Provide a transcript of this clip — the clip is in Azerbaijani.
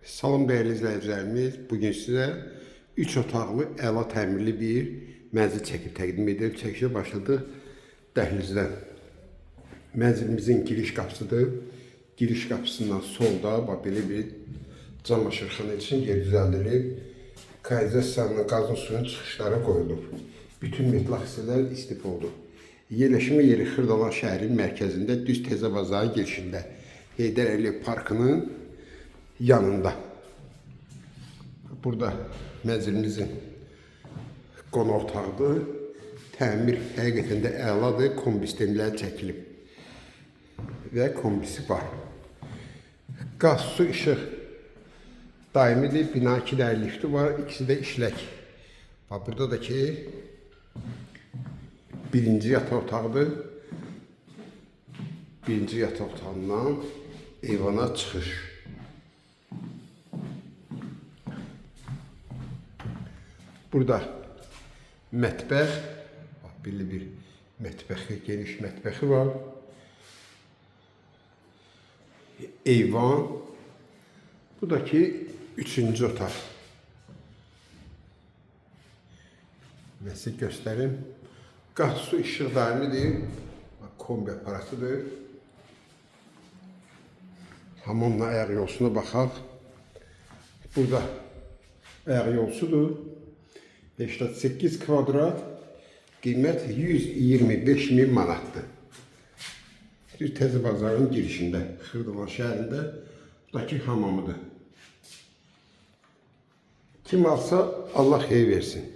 Salam değerli izləyicilərimiz, bugün sizə 3 otaqlı əla təmirli bir mənzil çəkib təqdim edirəm. Çəkişə başladıq dəhlizdən. Mənzilimizin giriş qapısıdır. Giriş qapısından solda belə bir cam aşırxana üçün yer düzəldilib. Kanalizasiyanın, qazın suyun çıxışları qoyulub. Bütün metlaq hissələr istif oldu. Yerləşmə yeri Xırdalan şəhərin mərkəzində, düz Təzə Bazarın girişində, Heydər Əliyev Parkının yanında. Burada mənzilimizin qonaq otağıdır. Təmir həqiqətən də əladır. Kombi sistemləri çəkilib və kombisi var. Qaz, su, işıq daimidir. Bina 2 dənə lifti var. İkisi də işlək. Burada da ki birinci yataq otağıdır. Birinci yataq otağından eyvana çıxış. Burada mətbəx, belə bir mətbəxi, geniş mətbəxi var. Eyvan. Bu da ki üçüncü otaq. Mən sizə göstərim. Qaz, su, işıq daimidir. Kombi aparatıdır. Hamamla ayaq yolsuna baxaq. Burada ayaq yolsudur. 88 kvadrat, qiymət 125.000 manatdır. Düz Təzə Bazarın girişində, Xırdalan şəhərində, buradakı hamamıdır. Kim alsa Allah xeyir versin.